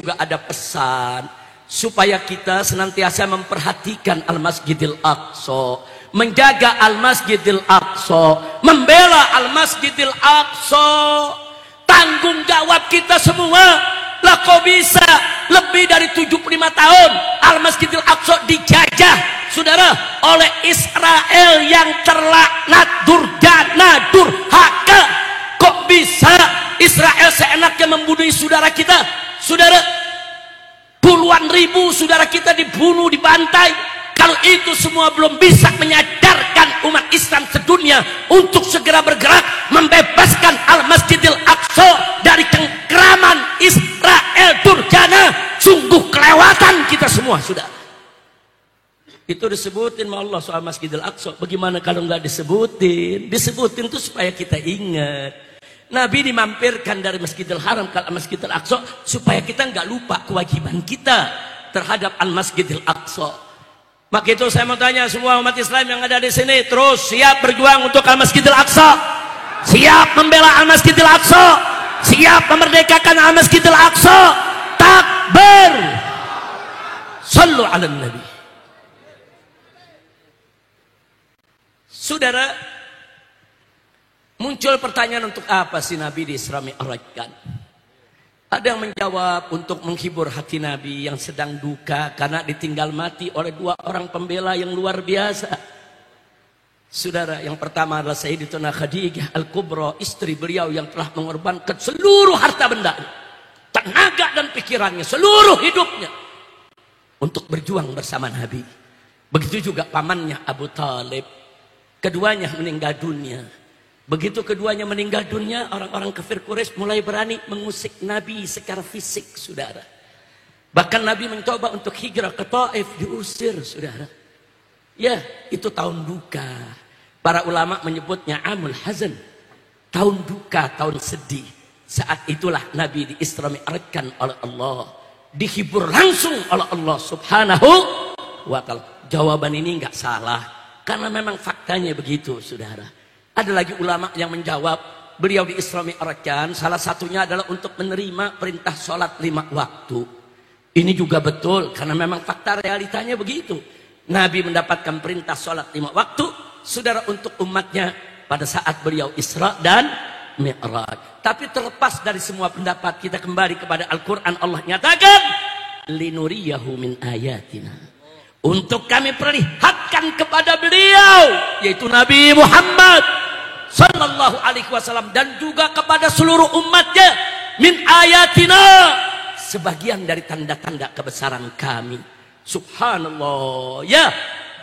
juga ada pesan supaya kita senantiasa memperhatikan Al-Masjidil Aqsa, menjaga Al-Masjidil Aqsa, membela Al-Masjidil Aqsa. Tanggung jawab kita semua. Lah kok bisa lebih dari 75 tahun Al-Masjidil Aqsa dijajah, saudara, oleh Israel yang terlaknat, durjana, durhaka. Kok bisa Israel seenaknya membunuh saudara kita? Saudara, puluhan ribu saudara kita dibunuh, dibantai. Kalau itu semua belum bisa menyadarkan umat Islam sedunia untuk segera bergerak membebaskan Al-Masjidil Aqsa dari cengkraman Israel durjana, sungguh kelewatan kita semua, sudah. Itu disebutin sama Allah soal Masjidil Aqsa. Bagaimana kalau nggak disebutin? Disebutin itu supaya kita ingat. Nabi dimampirkan dari Masjidil Haram ke Masjidil Aqsa supaya kita nggak lupa kewajiban kita terhadap Al-Masjidil Aqsa. Maka itu saya mau tanya semua umat Islam yang ada di sini, terus siap berjuang untuk Al-Masjidil Aqsa? Siap membela Al-Masjidil Aqsa? Siap memerdekakan Al-Masjidil Aqsa? Takbir! Sallu ala Nabi. Saudara, muncul pertanyaan, untuk apa sih Nabi di Isra Mi'rajkan? Ada yang menjawab untuk menghibur hati Nabi yang sedang duka karena ditinggal mati oleh dua orang pembela yang luar biasa. Saudara, yang pertama adalah Sayyidatuna Khadijah Al-Kubra, istri beliau yang telah mengorbankan seluruh harta benda, tenaga dan pikirannya, seluruh hidupnya untuk berjuang bersama Nabi. Begitu juga pamannya Abu Talib. Keduanya meninggal dunia. Begitu keduanya meninggal dunia, orang-orang kafir Quraisy mulai berani mengusik Nabi secara fisik, saudara. Bahkan Nabi mencoba untuk hijrah ke Taif, diusir, saudara. Ya, itu tahun duka. Para ulama menyebutnya Amul Hazan, tahun duka, tahun sedih. Saat itulah Nabi di-Isra Mi'rajkan oleh Allah, dihibur langsung oleh Allah Subhanahu wa ta'ala. Jawaban ini enggak salah, karena memang faktanya begitu, saudara. Ada lagi ulama yang menjawab, beliau di Isra Mi'rajkan salah satunya adalah untuk menerima perintah sholat 5 waktu. Ini juga betul, karena memang fakta realitanya begitu. Nabi mendapatkan perintah sholat 5 waktu, saudara, untuk umatnya pada saat beliau Isra dan Mi'raj. Tapi terlepas dari semua pendapat, kita kembali kepada Al-Quran. Allah nyatakan, linuriyahu min ayatina, untuk kami perlihatkan kepada beliau, yaitu Nabi Muhammad Sallallahu Alaihi Wasallam, dan juga kepada seluruh umatnya, min ayatina, sebagian dari tanda-tanda kebesaran kami. Subhanallah. Ya,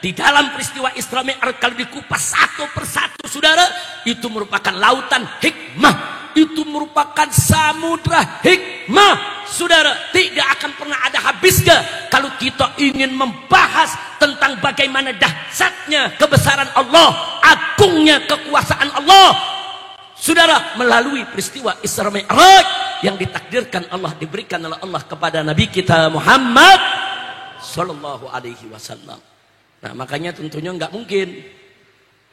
di dalam peristiwa Isra Mi'raj kalau dikupas satu persatu, saudara, itu merupakan lautan hikmah, itu merupakan samudra hikmah, saudara. Tidak akan pernah ada habisnya kalau kita ingin membahas tentang bagaimana dahsyatnya kebesaran Allah, agungnya kekuasaan Allah, saudara, melalui peristiwa Isra Mi'raj yang ditakdirkan Allah, diberikan oleh Allah kepada Nabi kita Muhammad Sallallahu Alaihi Wasallam. Nah, makanya tentunya nggak mungkin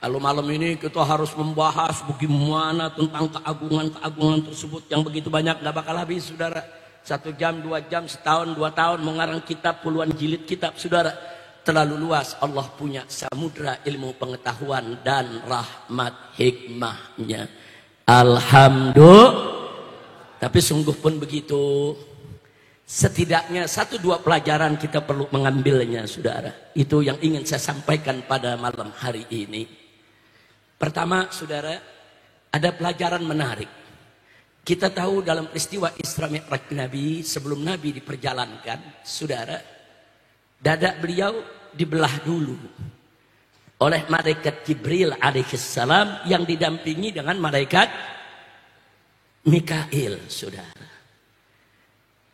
kalau malam ini kita harus membahas bagaimana tentang keagungan-keagungan tersebut yang begitu banyak, nggak bakal habis, saudara. 1 jam, 2 jam, setahun, 2 tahun mengarang kitab, puluhan jilid kitab, saudara. Terlalu luas. Allah punya samudra ilmu pengetahuan dan rahmat hikmahnya. Alhamdulillah. Tapi sungguh pun begitu. Setidaknya 1-2 pelajaran kita perlu mengambilnya, saudara. Itu yang ingin saya sampaikan pada malam hari ini. Pertama, saudara, ada pelajaran menarik. Kita tahu dalam peristiwa Isra Mi'raj Nabi, sebelum Nabi diperjalankan, saudara, dada beliau dibelah dulu oleh malaikat Jibril alaihissalam yang didampingi dengan malaikat Mikail, saudara.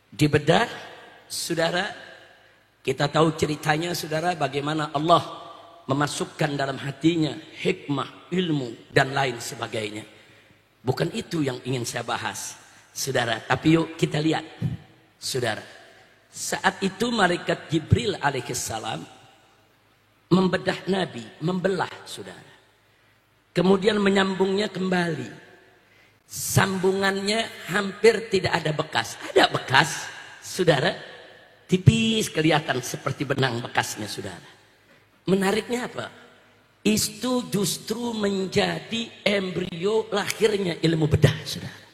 Dibedah, saudara, kita tahu ceritanya, saudara, bagaimana Allah memasukkan dalam hatinya hikmah, ilmu, dan lain sebagainya. Bukan itu yang ingin saya bahas, saudara. Tapi yuk kita lihat, saudara. Saat itu malaikat Jibril alaihissalam membedah Nabi, membelah, saudara. Kemudian menyambungnya kembali. Sambungannya hampir tidak ada bekas. Ada bekas, saudara, tipis kelihatan seperti benang bekasnya, saudara. Menariknya apa? Itu justru menjadi embrio lahirnya ilmu bedah, saudara.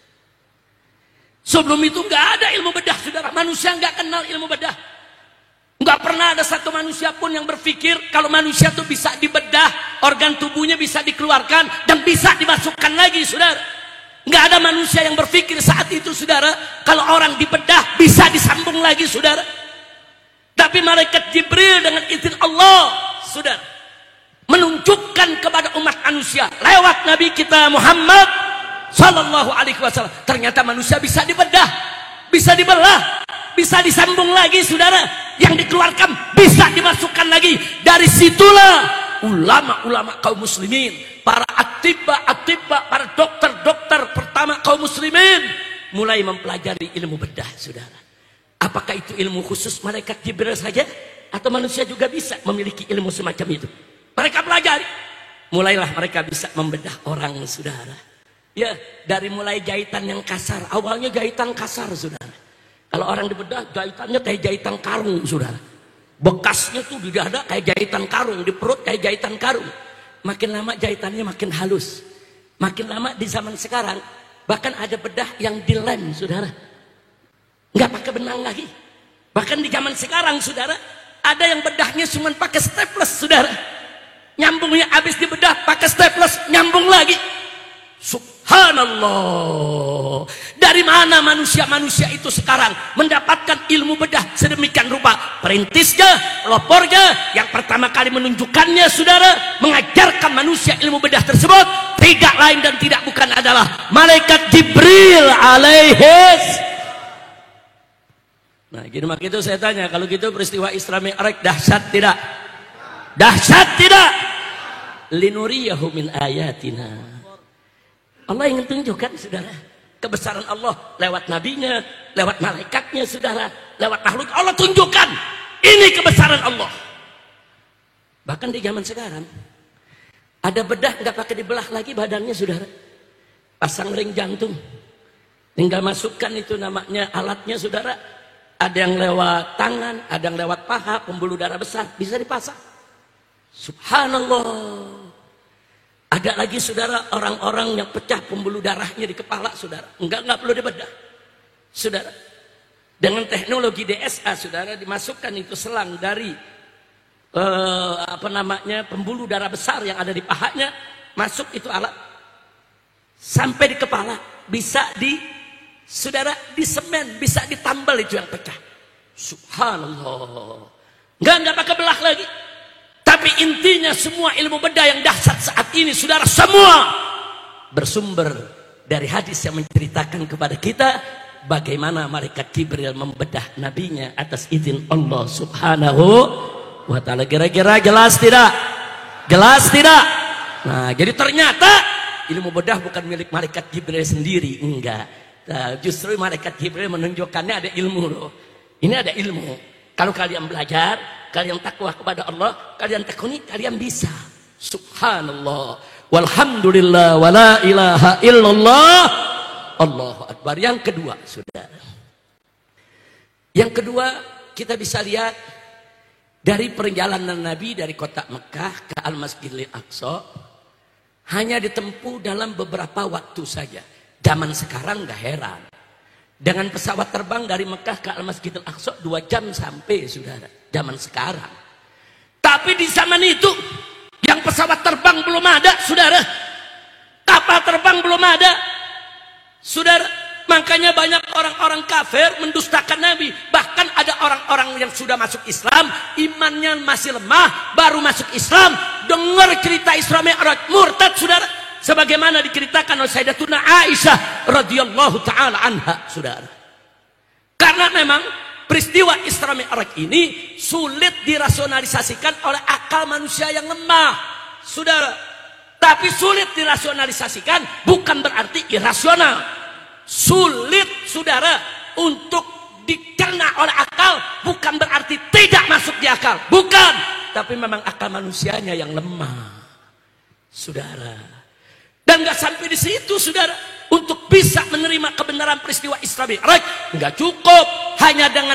Sebelum itu nggak ada ilmu bedah, saudara. Manusia nggak kenal ilmu bedah. Nggak pernah ada satu manusia pun yang berpikir kalau manusia itu bisa dibedah, organ tubuhnya bisa dikeluarkan dan bisa dimasukkan lagi, saudara. Nggak ada manusia yang berpikir saat itu, saudara, kalau orang dibedah bisa disambung lagi, saudara. Tapi malaikat Jibril dengan izin Allah, saudara, menunjukkan kepada umat manusia lewat Nabi kita Muhammad Sallallahu Alaihi Wasallam, ternyata manusia bisa dibedah, bisa dibelah, bisa disambung lagi, saudara. Yang dikeluarkan bisa dimasukkan lagi. Dari situlah ulama-ulama kaum muslimin, para atibba, para dokter-dokter pertama kaum muslimin mulai mempelajari ilmu bedah, saudara. Apakah itu ilmu khusus malaikat Jibril saja atau manusia juga bisa memiliki ilmu semacam itu? Mereka pelajari, mulailah mereka bisa membedah orang, saudara. Ya, dari mulai jahitan yang kasar. Awalnya jahitan kasar, saudara. Kalau orang dibedah, jahitannya kayak jahitan karung, saudara. Bekasnya tuh di dada kayak jahitan karung, di perut kayak jahitan karung. Makin lama jahitannya makin halus. Makin lama di zaman sekarang, bahkan ada bedah yang dilem, saudara. Nggak pakai benang lagi. Bahkan di zaman sekarang, saudara, ada yang bedahnya cuma pakai staples, saudara. Nyambungnya habis dibedah, pakai staples, nyambung lagi. Subhanallah. Dari mana manusia-manusia itu sekarang mendapatkan ilmu bedah sedemikian rupa? Perintisnya, lopornya, yang pertama kali menunjukkannya, saudara, mengajarkan manusia ilmu bedah tersebut tidak lain dan tidak bukan adalah malaikat Jibril alaihis. Nah, gitu mak itu saya tanya, kalau gitu peristiwa Isra Mi'raj dahsyat tidak? Dahsyat tidak? Linuriyahu min ayatina. Allah ingin tunjukkan, saudara, kebesaran Allah lewat nabinya, lewat malaikatnya, saudara, lewat makhluk. Allah tunjukkan ini kebesaran Allah. Bahkan di zaman sekarang ada bedah nggak pakai dibelah lagi badannya, saudara. Pasang ring jantung, tinggal masukkan itu namanya alatnya, saudara. Ada yang lewat tangan, ada yang lewat paha, pembuluh darah besar bisa dipasang. Subhanallah. Ada lagi, saudara, orang-orang yang pecah pembuluh darahnya di kepala, saudara. Enggak perlu dibedah, saudara. Dengan teknologi DSA, saudara, dimasukkan itu selang dari pembuluh darah besar yang ada di pahanya, masuk itu alat sampai di kepala, bisa saudara, disemen, bisa ditambal itu yang pecah. Subhanallah. Enggak pakai belah lagi. Tapi intinya semua ilmu bedah yang dahsyat saat ini, saudara, semua bersumber dari hadis yang menceritakan kepada kita bagaimana malaikat Jibril membedah nabinya atas izin Allah Subhanahu wa ta'ala. Kira-kira jelas tidak? Jelas tidak? Nah, jadi ternyata ilmu bedah bukan milik malaikat Jibril sendiri, enggak. Nah, justru malaikat Jibril menunjukkannya ada ilmu loh. Ini ada ilmu. Kalau kalian belajar, kalian takwa kepada Allah, kalian tekuni, kalian bisa. Subhanallah. Walhamdulillah wa la ilaha illallah. Allahu Akbar. Yang kedua, saudara. Yang kedua, kita bisa lihat dari perjalanan Nabi dari kota Mekah ke Al-Masjidil Aqsa hanya ditempuh dalam beberapa waktu saja. Zaman sekarang nggak heran. Dengan pesawat terbang dari Mekah ke Al-Masjidil Aqsa 2 jam sampai, saudara. Zaman sekarang. Tapi di zaman itu yang pesawat terbang belum ada, saudara. Kapal terbang belum ada, saudara. Makanya banyak orang-orang kafir mendustakan Nabi. Bahkan ada orang-orang yang sudah masuk Islam, imannya masih lemah, baru masuk Islam, dengar cerita Isra Mi'raj, murtad, saudara. Sebagaimana diceritakan oleh Sayyidatuna Aisyah radhiyallahu taala anha, saudara. Karena memang peristiwa Isra Mi'raj ini sulit dirasionalisasikan oleh akal manusia yang lemah, saudara. Tapi sulit dirasionalisasikan bukan berarti irasional. Sulit, saudara, untuk dicerna oleh akal bukan berarti tidak masuk di akal, bukan. Tapi memang akal manusianya yang lemah, saudara. Dan nggak sampai di situ, saudara. Untuk bisa menerima kebenaran peristiwa Isra Mi'raj, nggak cukup hanya dengan